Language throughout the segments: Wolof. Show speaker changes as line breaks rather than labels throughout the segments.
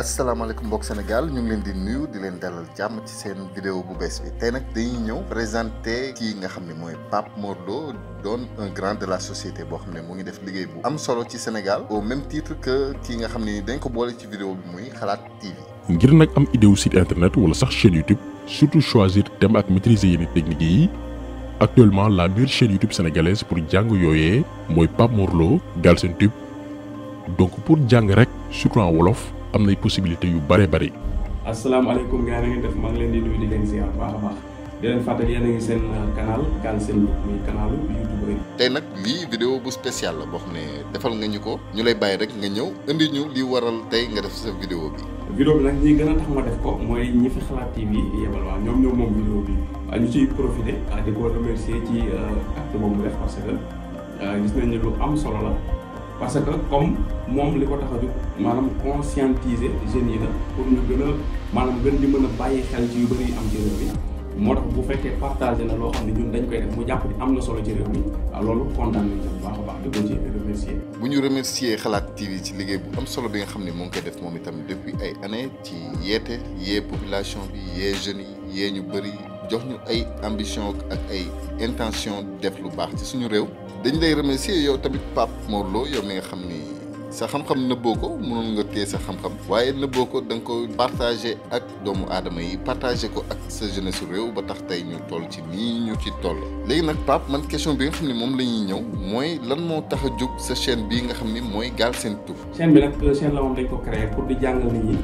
asalaamaaleykum mbokk Sénégal ñu ngi leen di nuyu di leen dalal jàmm ci seen vidéo bu bees bi tey nag dañuy ñëw présenter kii nga xam ne mooy Pape Mor Lo doon un grand de la société boo xam ne mu ngi def liggéey bu am solo ci Sénégal au même titre que kii nga xam ne dañ ko boole ci vidéo bi muy Xalaat TV.
ngir nag am idée wu site internet wala sax chaîne YouTube surtout choisir thème ak maîtriser yenn techniques yi actuellement la meilleure chaîne YouTube sénégalaise pour jàng yooyee mooy Pape Mor Lo Galsen Tube donc pour jàng rek surtout en wolof. am nay possibilité yu bare bare.
asalaamaaleykum gars yi ngeen def maa ngi leen di nuyu di leen ziar baax a baax di leen fàttali yéen a ngi seen canal Galsen Tube muy canalu YouTube yi.
tey nag lii vidéo bu spécial la boo xam ne defal nga ñu ko ñu lay bàyyi rek nga ñëw indi ñu li waral tey nga def sa vidéo bi.
vidéo bi nag ñi gën a tax ma def ko mooy ñi fi Xalaat TV yebal waa ñoom ñoo moom vidéo bi ñu ciy profité di ko remercier ci acte boobu mu def parce que gis nañ ne lu am solo la. parce que comme moom li ko tax a jóg maanaam conscientiser jeunes yi la pour ñu gën a maanaam gën di mën a bàyyi xel ci yu bëri am ci réew mi moo tax bu fekkee partagé na loo xam ne ñun dañ koy def mu jàpp ni am na solo ci réew mi waaw loolu kontaan nañ ci bu baax a baax di ko ci remercier.
bu ñu remercier Xalaat TV ci liggéey bu am solo bi nga xam ne moo ngi koy def moom itam depuis ay années ci yeete yee population bi yee jeunes yi yee ñu bëri jox ñu ay ambition ak ay intention def lu baax ci suñu réew. dañ lay remercier yow tamit Pape Mor Lo yow mi nga xam ni sa xam-xam nëbboo ko mënoon nga téye sa xam-xam waaye nëbboo ko da nga ko partagé ak doomu aadama yi partagé ko ak sa jeunesse su réew ba tax tey ñu toll ci nii ñu ci toll. léegi nag Pape man question bi nga xam ne moom la ñuy ñëw mooy lan moo tax a jóg sa chaîne bii nga xam ni mooy Galsen Tube.
chaîne bi nag chaîne la moom dañ ko créé pour di jàngal nit ñi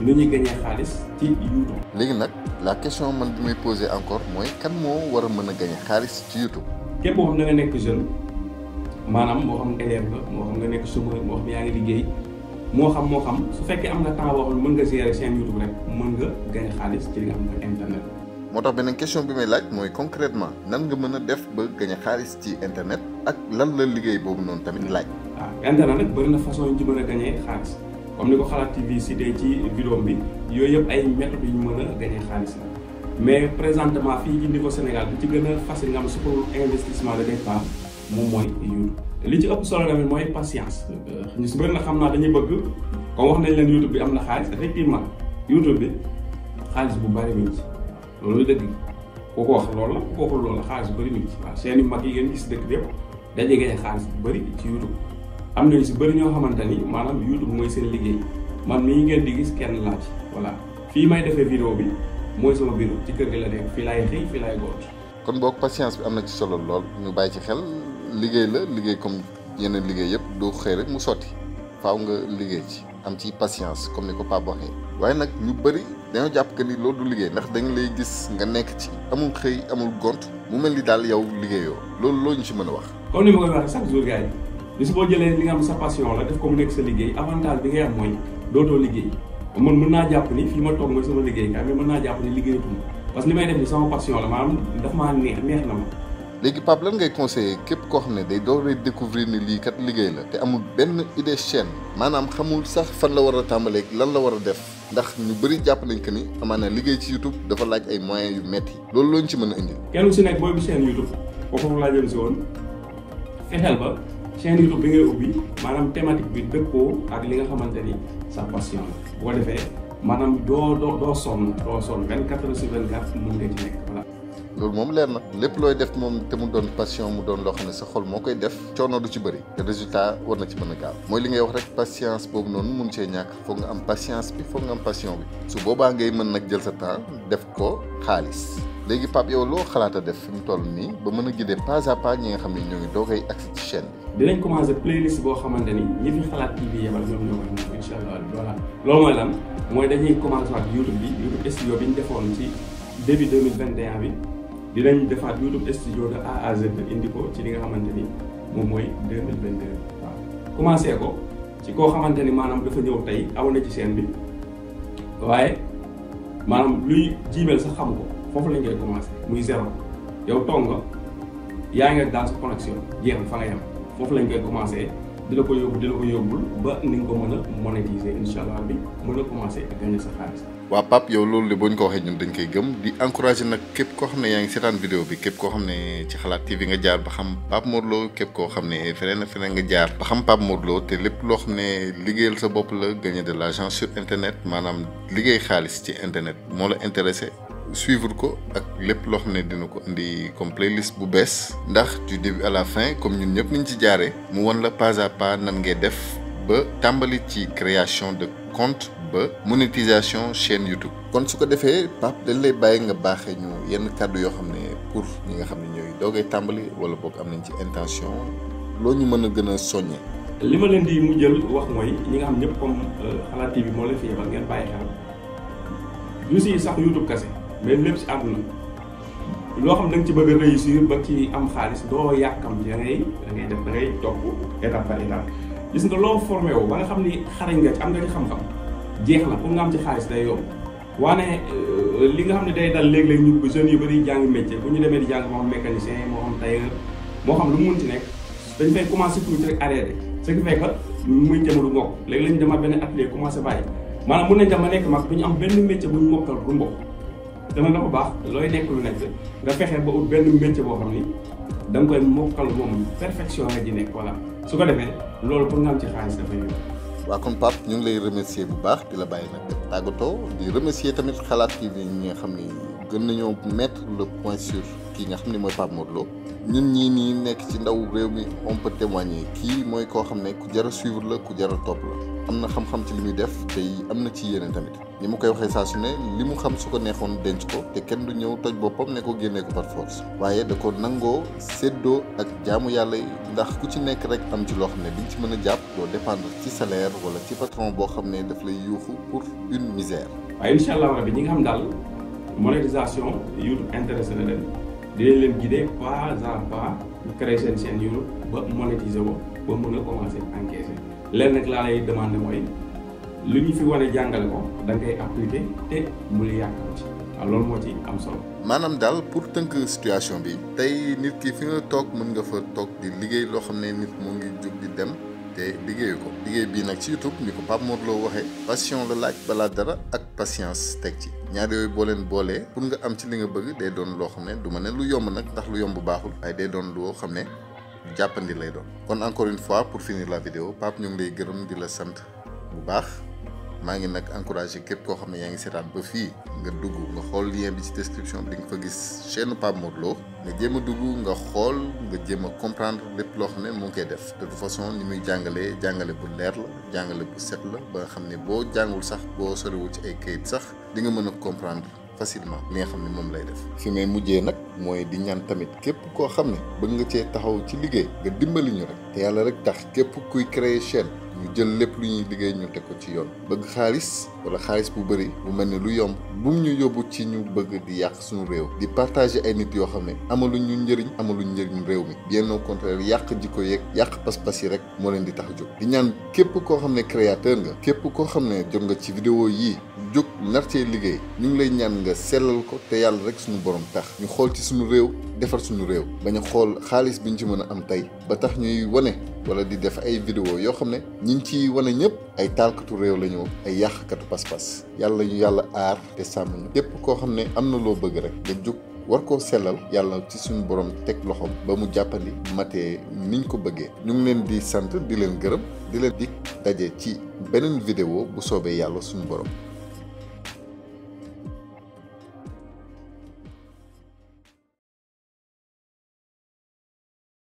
lu ñuy gagné xaalis ci YouTube.
léegi nag la question man bi may posé encore mooy kan moo war a mën a gagné xaalis ci YouTube.
képp koo xam ne nga nekk jeune. maanaam moo xam élève la moo xam nga nekk chômeur moo xam yaa ngi liggéey moo xam su fekkee am nga temps boo xam ne mën nga gérer chaîne YouTube rek mën nga gagné xaalis ci li nga xam ne internet.
moo tax beneen question bi may laaj mooy concrètement nan nga mën a def ba gagné xaalis ci internet ak lan la liggéey boobu noonu tamit laaj.
waaw internet nag bëri na façon yu ci mën a gagné xaalis comme ni ko Xalaat TV cité ci vidéo bi yooyu yëpp ay méthodes yu ñu mën a gagné xaalis la mais présentement fii ci niveau Sénégal bi ci gën a facile nga am su ko investissement de départ moom mooy YouTube li ci ëpp solo tamit mooy patience ñu si bëri na xam naa dañuy bëgg comme wax nañ leen YouTube bi am na xaalis effectivement YouTube bi xaalis bu bari mi ngi ci loolu dëgg ku ko wax loolu la ku ko waxul loolu la xaalis bu bëri mi ngi ci waaw chaîne yu mag yi ngeen gis dëkk bi yëpp dañuy gagné xaalis bu bëri ci YouTube am nañu si bëri ñoo xamante ni maanaam YouTube mooy seen liggéey man mii ngeen di gis kenn laaj voilà fii may defee vidéo bi mooy sama bureau ci kër gi la nekk fii laay xëy fii laay gont.
kon boog patience bi am na ci solo lool ñu bàyyi ci xel liggéey la liggéey comme yeneen liggéey yëpp du xëy rek mu sotti faaw nga liggéey ci am ci patience comme ni ko Pape waxee waaye nag ñu bëri dañoo jàpp que ni loolu du liggéey ndax dañ lay gis nga nekk ci amul xëy amul gont mu mel ni daal yow liggéeyoo loolu loo ñu ci mën a wax.
comme ni ma koy waxee chaque jour gars yi bis boo jëlee li nga am sa passion la def ko mu nekk sa liggéey avantage bi ngay am mooy dootoo liggéey man mën naa jàpp ni fii ma toog mooy sama liggéey mais mën naa jàpp ni liggéeyatuma parce que li may def ni sama passion la maanaam daf maa neex na ma.
léegi Pape lan ngay conseiller képp koo xam ne day door a découvrir ni lii kat liggéey la te amul benn idée chaîne maanaam xamul sax fan la war a tàmbalee lan la war a def ndax ñu bëri jàpp nañ que ni amaana liggéey ci YouTube dafa laaj ay moyens yu metti loolu loo ñu ci mën a indi. kenn
si nekk booy bu chaîne YouTube foofu laa jëm si woon fexeel ba chaîne YouTube bi ngay ubbi maanaam thématique bi dëppoo ak li nga xamante ni sa passion la bu ko defee maanaam doo sonn 24 heures sur 24 mun nga ci nekk voilà.
loolu moom leer na lépp looy def moom te mu doon passion mu doon loo xam ne sa xol moo koy def coono du ci bëri te résultat war na ci mën a gaaw mooy li ngay wax rek patience boobu noonu mun cee ñàkk foog nga am patience bi foog nga am passion bi su boobaa ngay mën nag jël sa temps def ko xaalis léegi Pape yow loo xalaat a def fi mu toll nii ba mën a guider pas à pas ñi nga xam ne ñoo ngi doogay accès ci chaîne
bi. dinañ commencé playlist boo xamante ni ñi fi Xalaat TV yebal ñoom ñoo koy moom incha allah voilà loolu mooy lan mooy dañuy commencé waat YouTube bi YouTube studio bi ñu defoon ci début 2021 bi. dinañ defaat YouTube studio de A à Z indi ko ci li nga xamante ni moom mooy 2022 waaw commencé ko ci koo xamante ni maanaam dafa ñëw tey aw na ci chaîne bi waaye maanaam luy Gmail sax xam ko foofu lañ koy commencé muy zéro yow toog nga yaa ngi daal sa connexion jeexal fa nga yem foofu lañ koy commencé di la ko yóbbul ba ni nga ko mën a monétiser incha allah bi mën a commencer a gagner sa xaalis.
waa Pape yow loolu de boo ñu ko waxee ñun dañ koy gëm di encourager nag képp koo xam ne yaa ngi seetaan vidéo bi képp koo xam ne ci Xalaat TV nga jaar ba xam Pape Mor Lo képp koo xam ne feneen nga jaar ba xam Pape Mor Lo te lépp loo xam ne liggéeyal sa bopp la gagner de l'argent sur internet maanaam liggéey xaalis ci internet moo la intéressé suivre ko ak lépp loo xam ne dina ko indi comme playlist bu bees ndax du début à la fin comme ñun ñëpp niñ ci jaaree mu wan la pas à pas nan ngay def ba tàmbali ci création de compte ba monétisation chaîne YouTube. kon su ko defee Pape dañ lay bàyyi nga baaxee ñu yenn kàddu yoo xam ne pour ñi nga xam ne ñooy doogay tàmbali wala boog am nañ ci intention loo ñu mën a gën a soññee.
li ma leen di mujjal wax mooy ñi nga xam ñëpp comme Xalaat TV moo leen fi yebal ngeen bàyyi xel du si sax YouTube kese mais lépp si àdduna loo xam da nga ci bëgg a réussir ba ci am xaalis doo yàkkam ci da ngay topp étape par étape. gis nga loo formé wu ba nga xam ni xarañ nga ci am nga ci xam-xam jeex na pour nga am ci xaalis day yomb waane li nga xam ne day dal léeg-léeg ñu jeunes yu bëri jàng métier bu ñu demee di jàng moo xam mécanicien moo xam tailleur moo xam lu mu mën ci nekk dañ fay commencé tuuti rek arrêté ce qui fait que muy jëm du mbokk léegi lañu demaat benn atelier commencé bàyyi maanaam mën nañ dem ba nekk mag duñu am benn métier bu ñu mokkal du mbokk te nag dafa baax looy nekk lu nekk nga fexe ba ut benn métier boo xam ni da nga koy mokkal moom perfection nga ji nekk voilà su ko defee loolu pour nga am ci xaalis dafay yomb.
waaw kon Pape ñu ngi lay remercier bu baax di la bàyyi nag def tàggatoo di remercier tamit Xalaat TV ñi nga xam ni gën nañoo mettre le point sur kii nga xam ne mooy Pape Mor Lo ñun ñii nii nekk ci ndaw réew mi on peut témoigner kii mooy koo xam ne ku jar a suivre la ku jar a topp la am na xam-xam ci li muy def te am na ci yéene tamit ni ma koy waxee saa su ne li mu xam su ko neexoon denc ko te kenn du ñëw toj boppam ne ko génnee ko par force waaye da ko nangoo séddoo ak jaamu yàlla yi ndax ku ci nekk rek am ci loo xam ne di nga ci mën a jàpp doo dépendre ci salaire wala ci patron boo xam ne daf lay yuuxu pour une misère.
waaye incha allah rabi ñi nga xam daal monétisation YouTube intéressé na leen dinañ leen guider pas à pas créer seen chaîne YouTube ba monétiser ko ba mën a commencer encaisser leen nag laa lay demander mooy lu ñu fi wane jàngale ko da ngay appliquer te mu li yàqal ci waaw loolu moo ci am solo.
maanaam daal pour tënk situation bi tey nit ki fi nga toog mën nga fa toog di liggéey loo xam ne nit mu ngi jóg di dem te liggéeyu ko liggéey bii nag ci YouTube ni ko Pape Mor Lo waxee passion la laaj balaa dara ak patience teg ci ñaar yooyu boo leen boolee pour nga am ci li nga bëgg day doon loo xam ne du ma ne lu yomb nag ndax lu yomb baaxul waaye day doon loo xam ne jàppandi lay doon. kon encore une fois pour finir la vidéo Pape ñu ngi lay gërëm di la sant bu baax. maa ngi nag encouragé képp koo xam ne yaa ngi seetaan ba fii nga dugg nga xool lien bi ci description bi di nga fa gis chaîne Pape Mor Lo nga jéem a dugg nga xool nga jéem a comprendre lépp loo xam ne mu ngi koy def de toute façon ni muy jàngale bu leer la jàngale bu set la ba nga xam ne boo jàngul sax boo soriwul ci ay kayit sax di nga mën a comprendre facilement li nga xam ne moom lay def. fi may mujjee nag mooy di ñaan tamit képp koo xam ne bëgg nga cee taxaw ci liggéey nga dimbali ñu rek te yàlla rek tax képp kuy créer chaîne. ñu jël lépp lu ñuy liggéey ñu teg ko ci yoon bëgg xaalis wala xaalis bu bëri bu mel ne lu yomb bu mu ñu yóbbu ci ñu bëgg di yàq suñu réew di partager ay nit yoo xam ne amaluñ ñu njëriñ réew mi bien au contraire yàq jikko yeeg yàq pas-pas yi rek moo leen di tax a jóg di ñaan képp koo xam ne créateur nga képp koo xam ne jot nga ci vidéo yii jóg nar cee liggéey ñu ngi lay ñaan nga sellal ko te yàlla rek suñu borom tax ñu xool ci suñu réew defar suñu réew bañ a xool xaalis biñ ci mën a am tey ba tax ñuy wane wala di def ay vidéo yoo xam ne ñi ngi ciy wane ñëpp ay taalkatu réew la ñu ay yàqkatu pas-pas yàlla ñu yàlla aar te sàmm ñu képp koo xam ne am na loo bëgg rek nga jóg war koo sellal yàlla ci suñu borom teg loxoom ba mu jàppandi matee niñ ko bëggee ñu ngi leen di sant di leen gërëm di leen dig daje ci beneen vidéo bu soobee yàlla suñu borom